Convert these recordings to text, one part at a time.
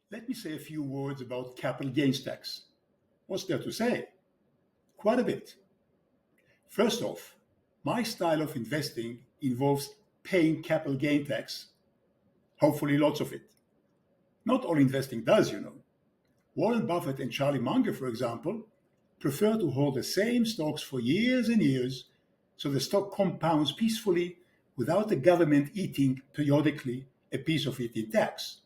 Let me say a few words about capital gains tax. What's there to say? Quite a bit. First off, my style of investing involves paying capital gain tax, hopefully lots of it. Not all investing does. Warren Buffett and Charlie Munger, for example, prefer to hold the same stocks for years and years so the stock compounds peacefully without the government eating periodically a piece of it in tax.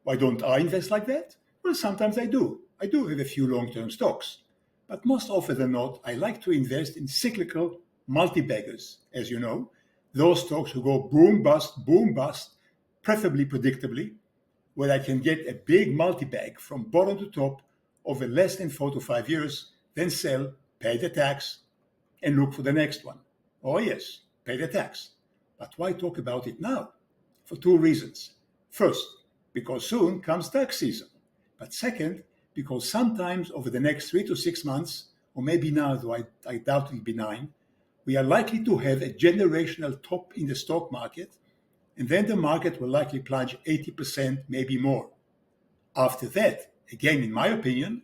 Why don't I invest like that? Well, sometimes I do. I do have a few long-term stocks. But most often than not, I like to invest in cyclical multi-baggers, as you know, those stocks who go boom bust, preferably predictably, where I can get a big multi-bag from bottom to top over less than 4 to 5 years, then sell, pay the tax, and look for the next one. Oh yes, pay the tax. But why talk about it now? For two reasons. First, because soon comes tax season. But second, because sometimes over the next 3 to 6 months, or maybe now, though I doubt it'll be 9, we are likely to have a generational top in the stock market, and then the market will likely plunge 80%, maybe more. After that, again, in my opinion,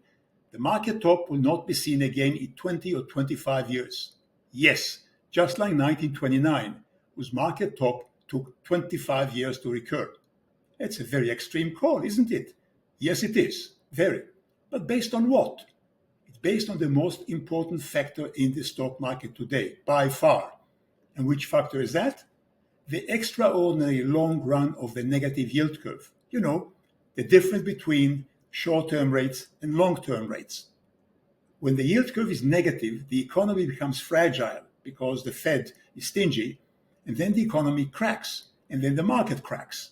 the market top will not be seen again in 20 or 25 years. Yes, just like 1929, whose market top took 25 years to recur. It's a very extreme call, isn't it? Yes, it is. Very. But based on what? It's based on the most important factor in the stock market today, by far. And which factor is that? The extraordinary long run of the negative yield curve. The difference between short-term rates and long-term rates. When the yield curve is negative, the economy becomes fragile because the Fed is stingy, and then the economy cracks, and then the market cracks.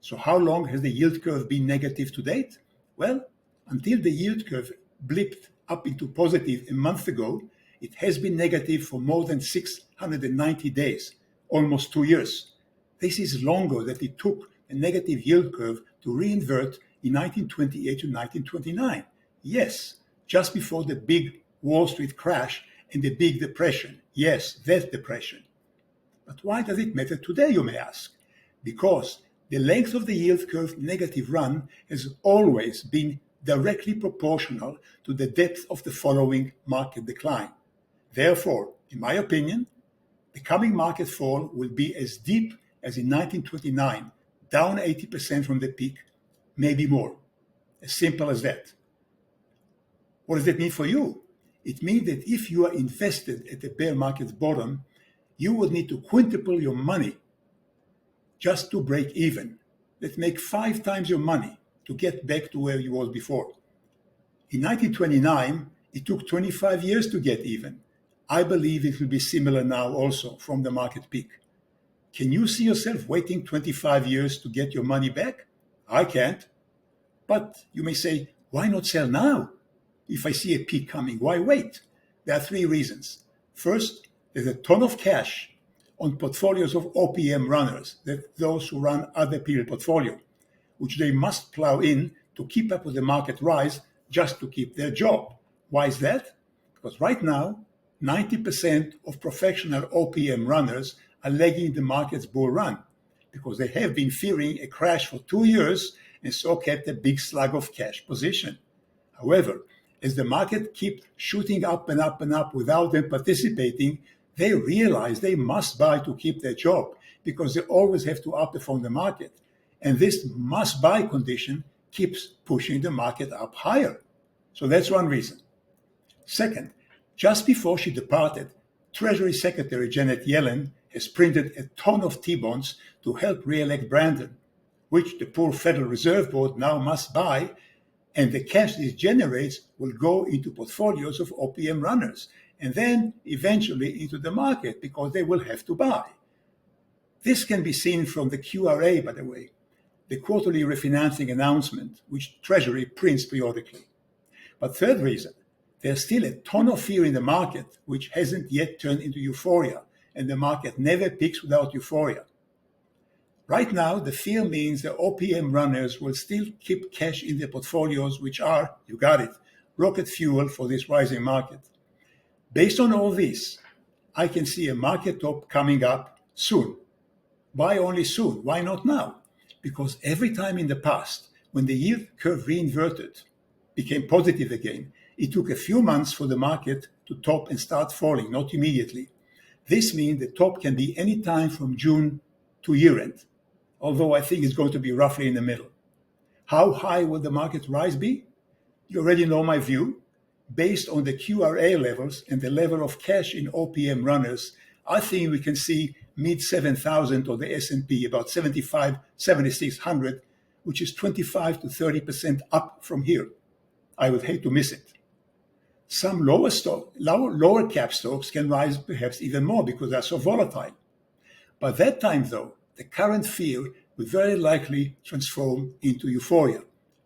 So how long has the yield curve been negative to date? Well, until the yield curve blipped up into positive a month ago, it has been negative for more than 690 days, almost 2 years. This is longer than it took a negative yield curve to reinvert in 1928 to 1929. Yes, just before the big Wall Street crash and the big depression. Yes, that depression. But why does it matter today, you may ask? Because the length of the yield curve negative run has always been directly proportional to the depth of the following market decline. Therefore, in my opinion, the coming market fall will be as deep as in 1929, down 80% from the peak, maybe more. As simple as that. What does that mean for you? It means that if you are invested at the bear market's bottom, you would need to quintuple your money just to break even. Let's make 5 times your money to get back to where you was before. In 1929, it took 25 years to get even. I believe it will be similar now also from the market peak. Can you see yourself waiting 25 years to get your money back? I can't. But you may say, why not sell now? If I see a peak coming, why wait? There are 3 reasons. First, there's a ton of cash on portfolios of OPM runners, that those who run other people's portfolio, which they must plow in to keep up with the market rise just to keep their job. Why is that? Because right now, 90% of professional OPM runners are lagging the market's bull run because they have been fearing a crash for 2 years and so kept a big slug of cash position. However, as the market keeps shooting up and up and up without them participating, they realize they must buy to keep their job because they always have to outperform the market. And this must-buy condition keeps pushing the market up higher. So that's one reason. Second, just before she departed, Treasury Secretary Janet Yellen has printed a ton of T-bonds to help re-elect Brandon, which the poor Federal Reserve Board now must buy, and the cash this generates will go into portfolios of OPM runners, and then eventually into the market because they will have to buy. This can be seen from the QRA, by the way, the quarterly refinancing announcement, which Treasury prints periodically. But third reason, there's still a ton of fear in the market, which hasn't yet turned into euphoria, and the market never peaks without euphoria. Right now, the fear means the OPM runners will still keep cash in their portfolios, which are, you got it, rocket fuel for this rising market. Based on all this, I can see a market top coming up soon. Why only soon? Why not now? Because every time in the past, when the yield curve reinverted, became positive again, it took a few months for the market to top and start falling, not immediately. This means the top can be any time from June to year end, although I think it's going to be roughly in the middle. How high will the market rise be? You already know my view. Based on the QRA levels and the level of cash in OPM runners, I think we can see mid 7,000 on the S&P, about 75, 7,600, which is 25 to 30% up from here. I would hate to miss it. Some lower cap stocks can rise perhaps even more because they're so volatile. By that time, though, the current fear will very likely transform into euphoria.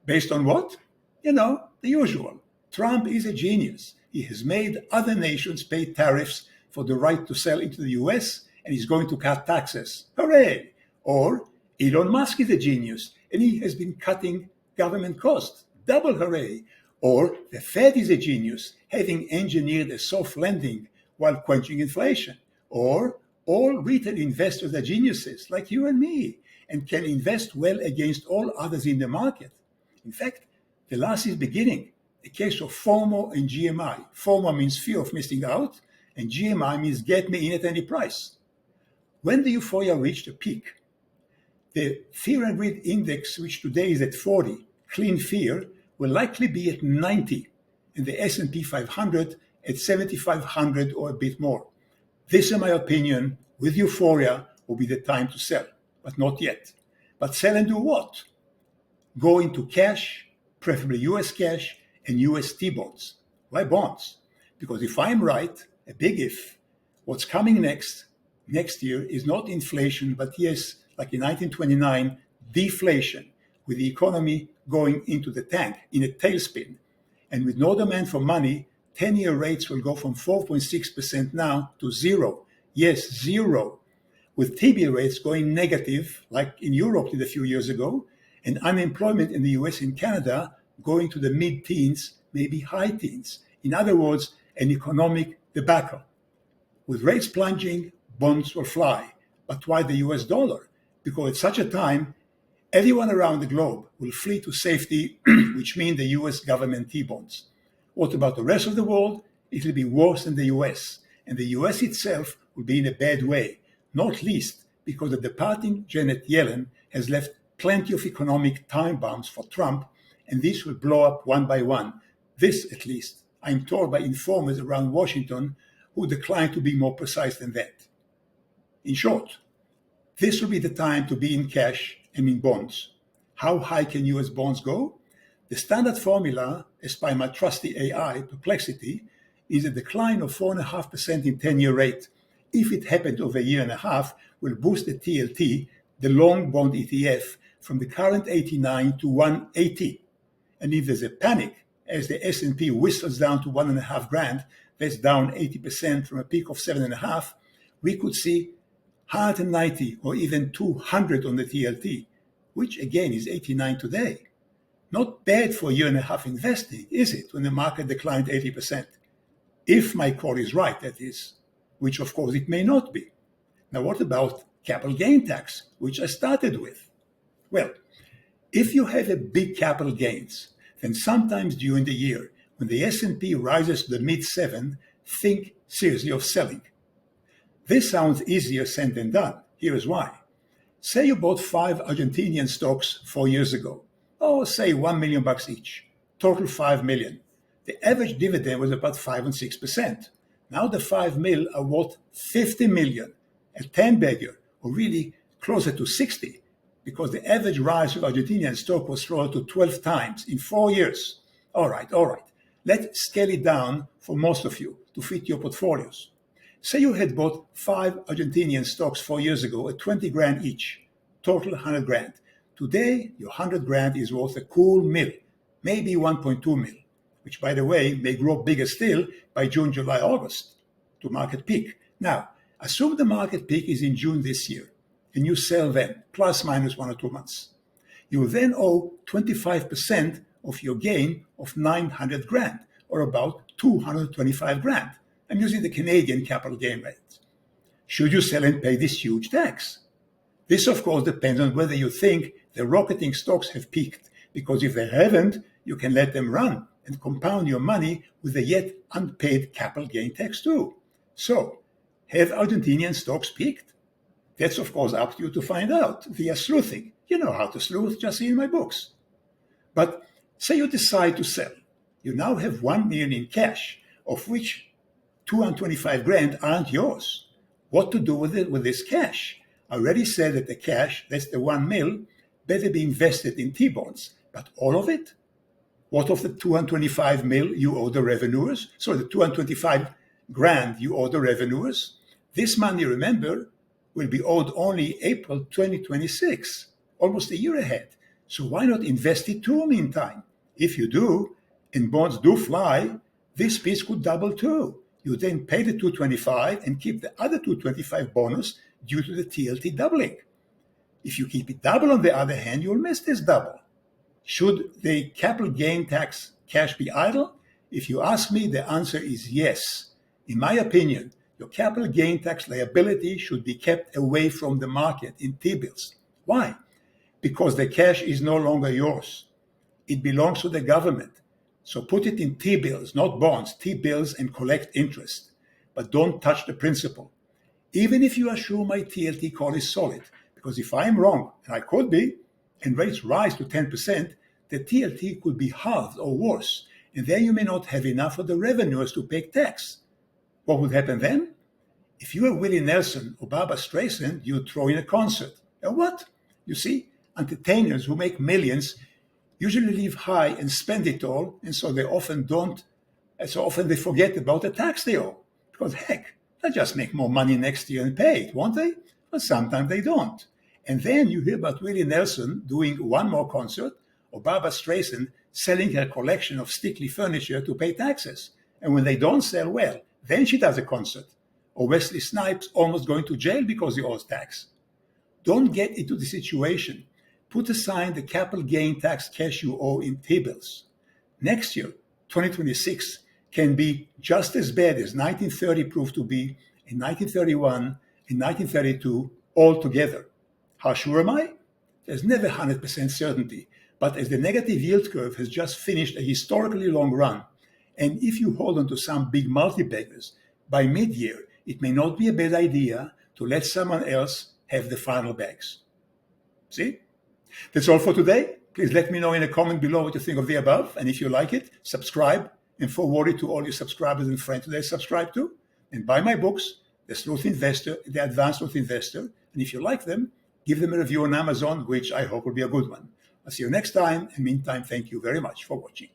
Based on what? The usual. Trump is a genius. He has made other nations pay tariffs for the right to sell into the US, and he's going to cut taxes. Hooray! Or Elon Musk is a genius, and he has been cutting government costs. Double hooray! Or the Fed is a genius, having engineered a soft landing while quenching inflation. Or all retail investors are geniuses, like you and me, and can invest well against all others in the market. In fact, the last is beginning. A case of FOMO and GMI. FOMO means fear of missing out, and GMI means get me in at any price. When the euphoria reached a peak, the fear and greed index, which today is at 40, clean fear, will likely be at 90, and the S&P 500 at 7,500 or a bit more. This, in my opinion, with euphoria, will be the time to sell, but not yet. But sell and do what? Go into cash, preferably US cash, and US T-bonds. Why bonds? Because if I'm right, a big if, what's coming next year is not inflation, but yes, like in 1929, deflation, with the economy going into the tank, in a tailspin. And with no demand for money, 10-year rates will go from 4.6% now to zero. Yes, zero. With T-bill rates going negative, like in Europe did a few years ago, and unemployment in the US and Canada going to the mid-teens, maybe high teens. In other words, an economic debacle. With rates plunging, bonds will fly. But why the US dollar? Because at such a time, everyone around the globe will flee to safety, which means the US government T-bonds. What about the rest of the world? It will be worse than the US. And the US itself will be in a bad way, not least because the departing Janet Yellen has left plenty of economic time bombs for Trump, and this will blow up one by one. This, at least, I'm told by informers around Washington who decline to be more precise than that. In short, this will be the time to be in cash and in bonds. How high can US bonds go? The standard formula, as by my trusty AI, Perplexity, is a decline of 4.5% in 10-year rate. If it happened over a year and a half, will boost the TLT, the long bond ETF, from the current 89 to 180. And if there's a panic, as the S&P whistles down to 1.5 grand, that's down 80% from a peak of 7.5, we could see 190 or even 200 on the TLT, which again is 89 today. Not bad for a year and a half investing, is it, when the market declined 80%? If my call is right, that is, which of course it may not be. Now what about capital gain tax, which I started with? Well, if you have a big capital gains, then sometimes during the year, when the S&P rises to the mid-7, think seriously of selling. This sounds easier said than done. Here's why. Say you bought 5 Argentinian stocks 4 years ago, or say $1 million each, total 5 million. The average dividend was about 5 and 6%. Now the 5 mil are worth 50 million, a 10-bagger, or really closer to 60, because the average rise of Argentinian stock was closer to 12 times in 4 years. All right. Let's scale it down for most of you to fit your portfolios. Say you had bought 5 Argentinian stocks 4 years ago at 20 grand each, total 100 grand. Today, your 100 grand is worth a cool mil, maybe 1.2 mil, which by the way may grow bigger still by June, July, August to market peak. Now, assume the market peak is in June this year, and you sell then, plus minus 1 or 2 months. You will then owe 25% of your gain of 900 grand, or about 225 grand. I'm using the Canadian capital gain rate. Should you sell and pay this huge tax? This, of course, depends on whether you think the rocketing stocks have peaked, because if they haven't, you can let them run and compound your money with the yet unpaid capital gain tax too. So, have Argentinian stocks peaked? That's of course up to you to find out via sleuthing. You know how to sleuth, just in my books. But say you decide to sell. You now have 1 million in cash, of which 225 grand aren't yours. What to do with it with this cash? I already said that the cash, that's the 1 mil, better be invested in T-bonds. But all of it? What of the 225 mil you owe the revenuers? So the 225 grand you owe the revenuers? This money, remember, will be owed only April 2026, almost a year ahead. So why not invest it too meantime? If you do, and bonds do fly, this piece could double too. You then pay the 225 and keep the other 225 bonus due to the TLT doubling. If you keep it double, on the other hand, you'll miss this double. Should the capital gain tax cash be idle? If you ask me, the answer is yes. In my opinion, your capital gain tax liability should be kept away from the market in T-bills. Why? Because the cash is no longer yours. It belongs to the government. So put it in T-bills, not bonds, T-bills, and collect interest. But don't touch the principal. Even if you assume my TLT call is solid, because if I'm wrong, and I could be, and rates rise to 10%, the TLT could be halved or worse, and then you may not have enough of the revenues to pay tax. What would happen then? If you were Willie Nelson or Barbra Streisand, you'd throw in a concert. And what? You see, entertainers who make millions usually live high and spend it all, and so often they forget about the tax they owe. Because heck, they'll just make more money next year and pay it, won't they? But sometimes they don't. And then you hear about Willie Nelson doing one more concert, or Barbra Streisand selling her collection of stickly furniture to pay taxes. And when they don't sell well, then she does a concert. Or Wesley Snipes almost going to jail because he owes tax. Don't get into the situation. Put aside the capital gain tax cash you owe in T-bills. Next year, 2026, can be just as bad as 1930 proved to be, in 1931, in 1932, all together. How sure am I? There's never 100% certainty, but as the negative yield curve has just finished a historically long run, and if you hold on to some big multi-baggers, by mid-year, it may not be a bad idea to let someone else have the final bags. See? That's all for today. Please let me know in a comment below what you think of the above, and if you like it, subscribe and forward it to all your subscribers and friends that they subscribe to, and buy my books, The Sleuth Investor, The Advanced Sleuth Investor, and if you like them, give them a review on Amazon, which I hope will be a good one. I'll see you next time, and meantime, thank you very much for watching.